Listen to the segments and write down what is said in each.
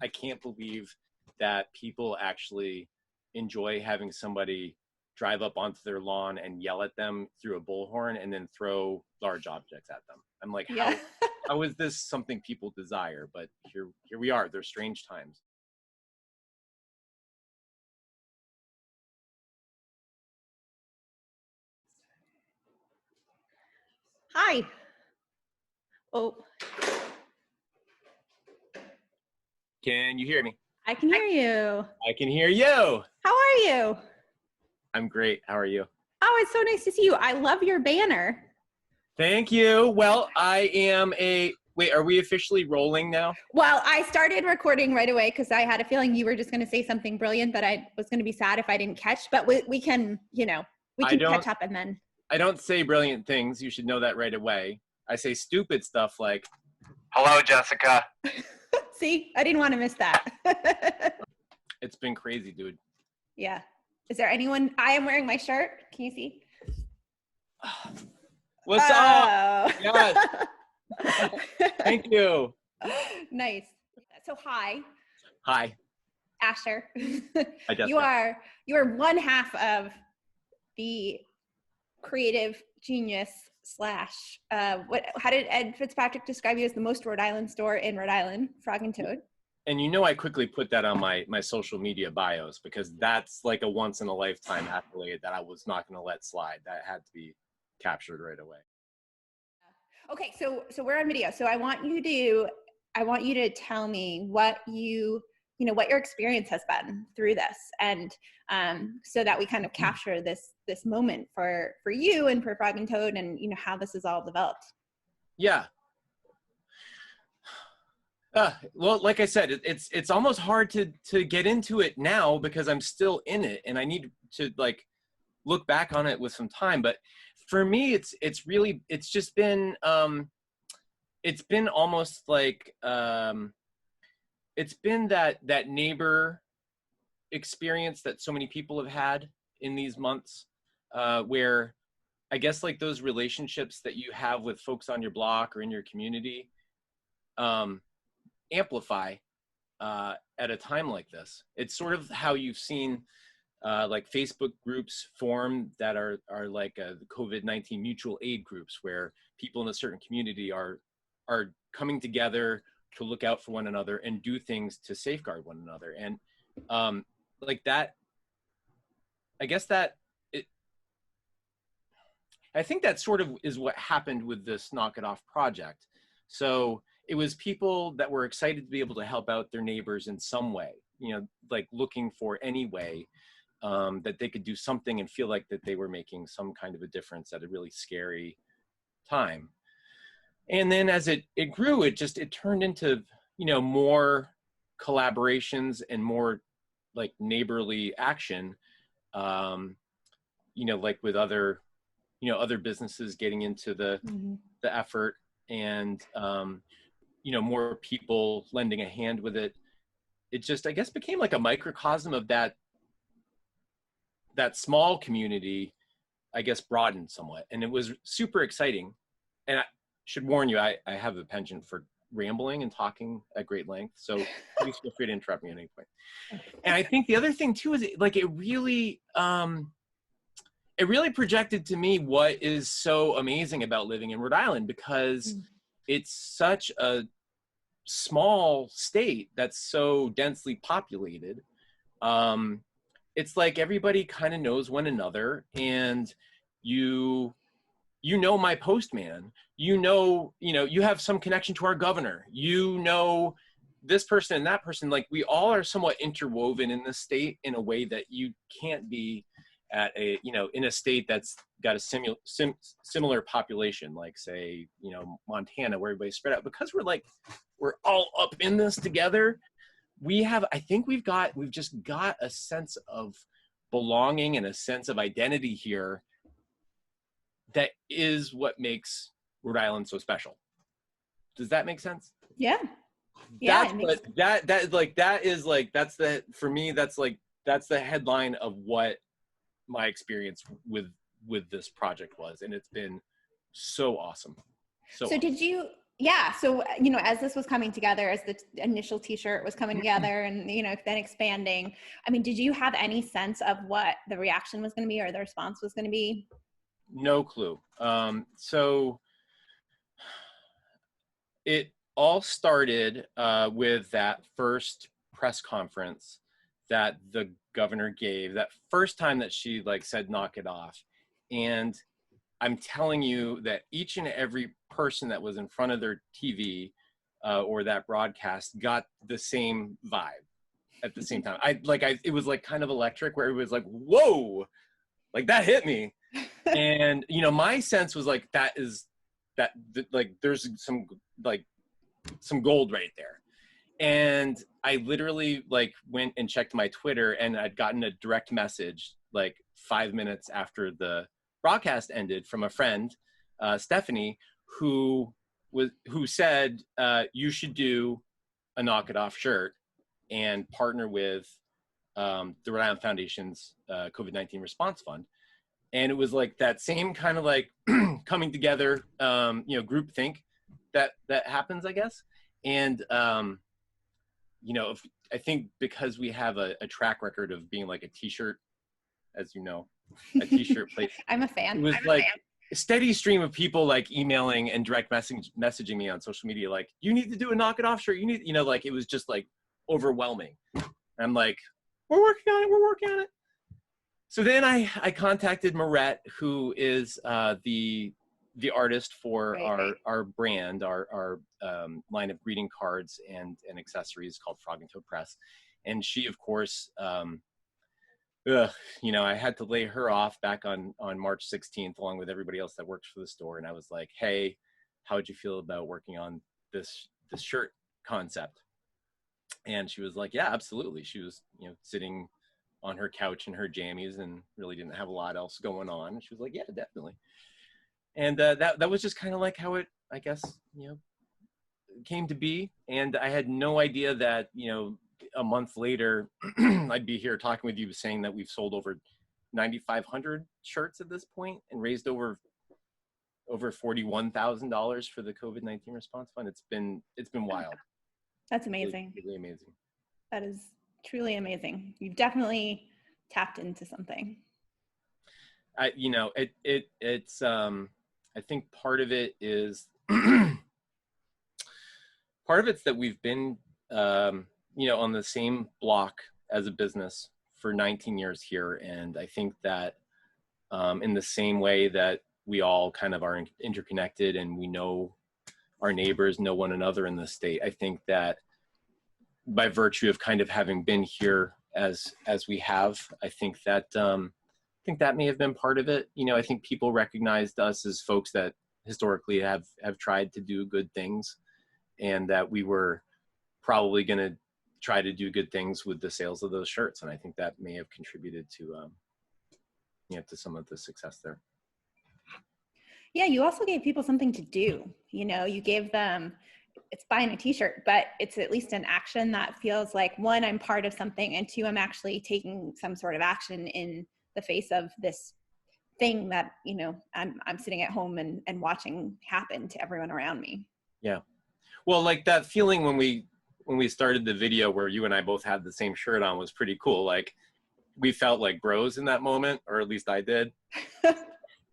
I can't believe that people actually enjoy having somebody drive up onto their lawn and yell at them through a bullhorn and then throw large objects at them. I'm like, how is this something people desire? But here we are. They're strange times. Hi. Oh. Can you hear me? I can hear you. I can hear you. How are you? I'm great. How are you? Oh, it's so nice to see you. I love your banner. Thank you. Well, I am wait, are we officially rolling now? Well, I started recording right away because I had a feeling you were just going to say something brilliant that I was going to be sad if I didn't catch, but we can, we can catch up and then. I don't say brilliant things. You should know that right away. I say stupid stuff like, hello, Jessica. See, I didn't want to miss that. It's been crazy, dude. Yeah. Is there anyone? I am wearing my shirt. Can you see? What's up? Yes. Thank you. Nice. So hi. Hi. Asher. Hi, Jessica. You are one half of the creative genius / how did Ed Fitzpatrick describe you as the most Rhode Island store in Rhode Island, Frog and Toad? And I quickly put that on my social media bios because that's like a once in a lifetime accolade that I was not going to let slide. That had to be captured right away. Okay, so we're on video. So I want you to tell me what what your experience has been through this, and so that we kind of capture this moment for you and for Frog and Toad, and how this is all developed. Yeah. Well, like I said, it's almost hard to get into it now because I'm still in it and I need to like look back on it with some time. But for me, it's just been it's been almost like it's been that neighbor experience that so many people have had in these months, where I guess like those relationships that you have with folks on your block or in your community amplify at a time like this. It's sort of how you've seen like Facebook groups form that are like the COVID-19 mutual aid groups, where people in a certain community are coming together to look out for one another and do things to safeguard one another. And like that, I guess that I think that sort of is what happened with this Knock It Off project. So it was people that were excited to be able to help out their neighbors in some way, like looking for any way that they could do something and feel like that they were making some kind of a difference at a really scary time. And then as it grew, it turned into, more collaborations and more like neighborly action, like with other businesses getting into the effort, and, more people lending a hand with it. It just, I guess, became like a microcosm of that small community, I guess, broadened somewhat. And it was super exciting. And I should warn you, I have a penchant for rambling and talking at great length. So please feel free to interrupt me at any point. And I think the other thing too, is like, it really projected to me what is so amazing about living in Rhode Island, because it's such a small state that's so densely populated. It's like everybody kind of knows one another, and you my postman, you have some connection to our governor, this person and that person. Like, we all are somewhat interwoven in this state in a way that you can't be at a, in a state that's got a similar population, like say, Montana, where everybody's spread out. Because we're all up in this together, we've just got a sense of belonging and a sense of identity here that is what makes Rhode Island so special. Does that make sense? Yeah. That's the headline of what my experience with this project was, and it's been so awesome. So awesome. yeah, so, as this was coming together, as the initial t-shirt was coming together and, then expanding, I mean, did you have any sense of what the reaction was going to be or the response was going to be? No clue. So it all started with that first press conference that the governor gave, that first time that she said, knock it off. And I'm telling you that each and every person that was in front of their TV or that broadcast got the same vibe at the same time. It was kind of electric, where it was like, whoa, that hit me. And, my sense was there's some gold right there. And I literally went and checked my Twitter, and I'd gotten a direct message 5 minutes after the broadcast ended from a friend, Stephanie, who said, you should do a Knock It Off shirt and partner with the Rhode Island Foundation's COVID-19 response fund. And it was that same kind of coming together, group think that happens, I guess. And, I think because we have a track record of being a t-shirt, as you know, a t-shirt place. I'm a fan. It was a steady stream of people emailing and direct messaging me on social media, you need to do a Knock It Off shirt. You need, it was just overwhelming. I'm we're working on it. So then I contacted Marette, who is the artist for our brand, our line of greeting cards and accessories called Frog and Toad Press. And she, of course, I had to lay her off back on March 16th, along with everybody else that works for the store. And I was like, hey, how would you feel about working on this shirt concept? And she was like, yeah, absolutely. She was, sitting on her couch in her jammies and really didn't have a lot else going on. And she was like, yeah, definitely. And that was just kind of how it, I guess, came to be. And I had no idea that, a month later, I'd be here talking with you saying that we've sold over 9,500 shirts at this point and raised over $41,000 for the COVID-19 response fund. It's been wild. That's amazing. Really amazing. That is truly amazing. You've definitely tapped into something. It's I think part of it is part of it's that we've been on the same block as a business for 19 years here. And I think that in the same way that we all kind of are interconnected and we know our neighbors, know one another in the state, I think that by virtue of kind of having been here as we have, I think that may have been part of it. I think people recognized us as folks that historically have tried to do good things, and that we were probably going to try to do good things with the sales of those shirts. And I think that may have contributed to to some of the success there. Yeah, you also gave people something to do. You gave them, it's buying a t-shirt, but it's at least an action that feels like, one, I'm part of something, and two, I'm actually taking some sort of action in the face of this thing that, I'm sitting at home and watching happen to everyone around me. Yeah. Well, that feeling when we started the video where you and I both had the same shirt on was pretty cool. We felt like bros in that moment, or at least I did.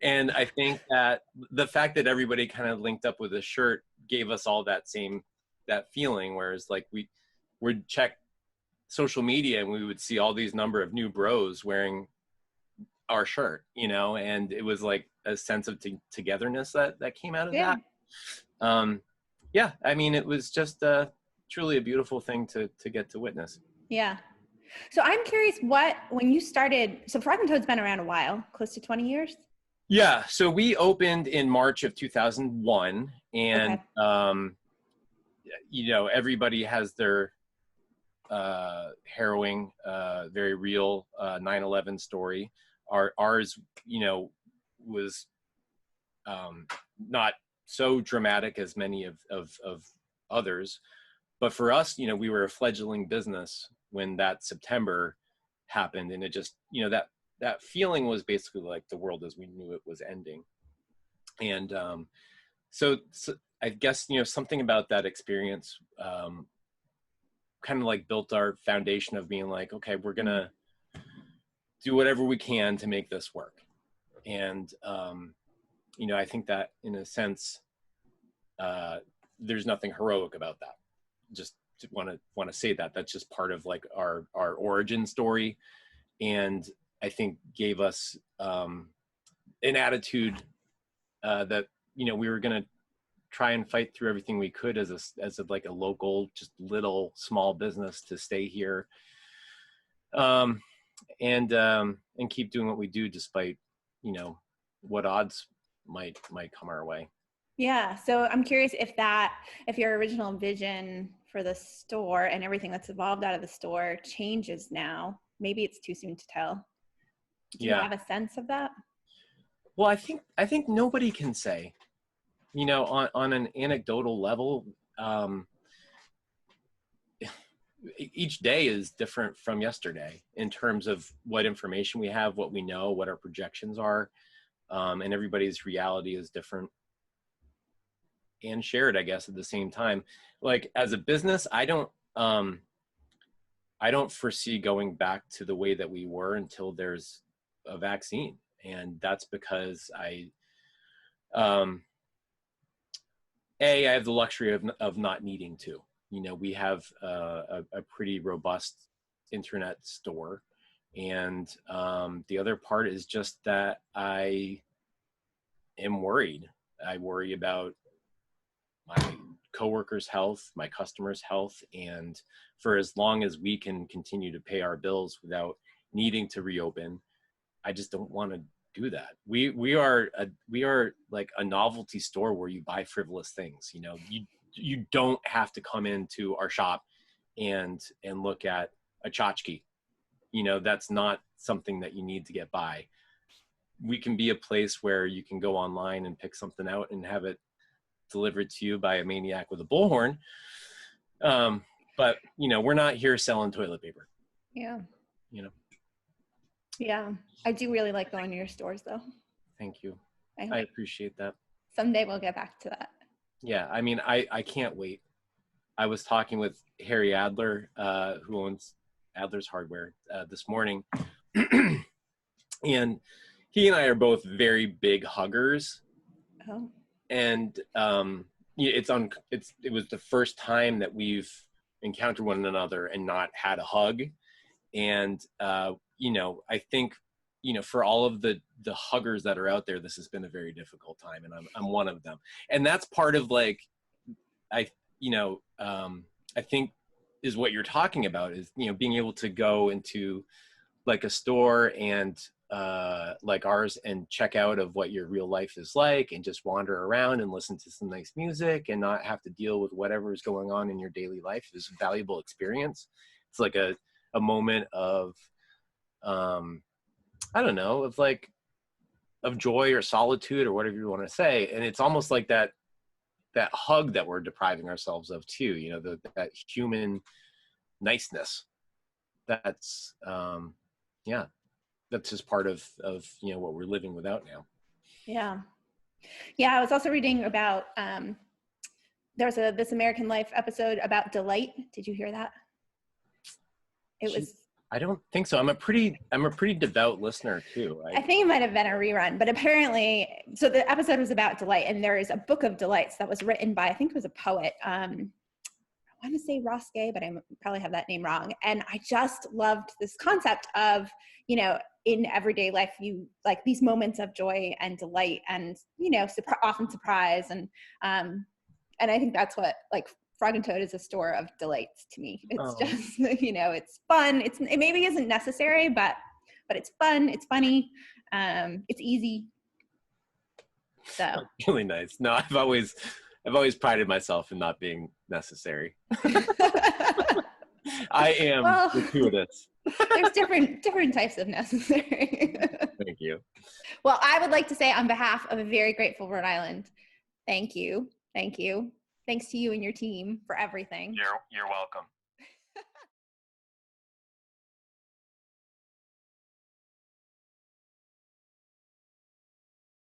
And I think that the fact that everybody kind of linked up with a shirt gave us all that feeling, whereas we would check social media and we would see all these number of new bros wearing our shirt, and it was a sense of togetherness that came out of that. Yeah, I mean, it was just truly a beautiful thing to get to witness. Yeah. So I'm curious, when you started, so Frog and Toad's been around a while, close to 20 years? Yeah, so we opened in March of 2001, and everybody has their harrowing, very real 9/11 story. Ours, was not so dramatic as many of others, but for us, we were a fledgling business when that September happened, and it just, that feeling was basically like the world as we knew it was ending. And So I guess, something about that experience kind of like built our foundation of being like, okay, we're going to do whatever we can to make this work. And, I think that in a sense, there's nothing heroic about that. Just want to say that that's just part of like our origin story. And I think gave us an attitude that, we were going to try and fight through everything we could as a like a local, just little small business to stay here. And keep doing what we do despite, what odds might come our way. Yeah. So I'm curious if your original vision for the store and everything that's evolved out of the store changes now. Maybe it's too soon to tell. Do you have a sense of that? Well, I think nobody can say, on an anecdotal level, each day is different from yesterday in terms of what information we have, what we know, what our projections are. And everybody's reality is different and shared, I guess, at the same time. Like as a business, I don't foresee going back to the way that we were until there's a vaccine. And that's because I have the luxury of not needing to. We have a pretty robust internet store. And the other part is just that I am worried. I worry about my coworkers' health, my customers' health. And for as long as we can continue to pay our bills without needing to reopen, I just don't want to do that. We are like a novelty store where you buy frivolous things. You don't have to come into our shop and look at a tchotchke. That's not something that you need to get by. We can be a place where you can go online and pick something out and have it delivered to you by a maniac with a bullhorn. But we're not here selling toilet paper. Yeah. Yeah. I do really like going to your stores though. Thank you. I appreciate that. Someday we'll get back to that. Yeah. I mean, I can't wait. I was talking with Harry Adler, who owns Adler's Hardware, this morning. And he and I are both very big huggers. Oh. And it was the first time that we've encountered one another and not had a hug. And I think for all of the huggers that are out there, this has been a very difficult time, and I'm one of them. And that's part of like I think is what you're talking about is being able to go into like a store and like ours and check out of what your real life is like and just wander around and listen to some nice music and not have to deal with whatever is going on in your daily life is a valuable experience. It's like a moment of I don't know, of joy or solitude or whatever you want to say. And it's almost like that hug that we're depriving ourselves of too, that human niceness. That's that's just part of what we're living without now. Yeah. I was also reading about there's a This American Life episode about delight. Did you hear that? I don't think so. I'm a pretty devout listener too. I think it might have been a rerun, but apparently, so the episode was about delight, and there is a book of delights that was written by, I think it was a poet. I want to say Ross Gay, but I probably have that name wrong. And I just loved this concept of, in everyday life, you like these moments of joy and delight and, often surprise. And I think that's what like Frog and Toad is a store of delights to me. It's just, it's fun. It maybe isn't necessary, but it's fun. It's funny. It's easy. So that's really nice. No, I've always prided myself in not being necessary. I am gratuitous. There's different types of necessary. Thank you. Well, I would like to say on behalf of a very grateful Rhode Island, thank you. Thanks to you and your team for everything. You're welcome.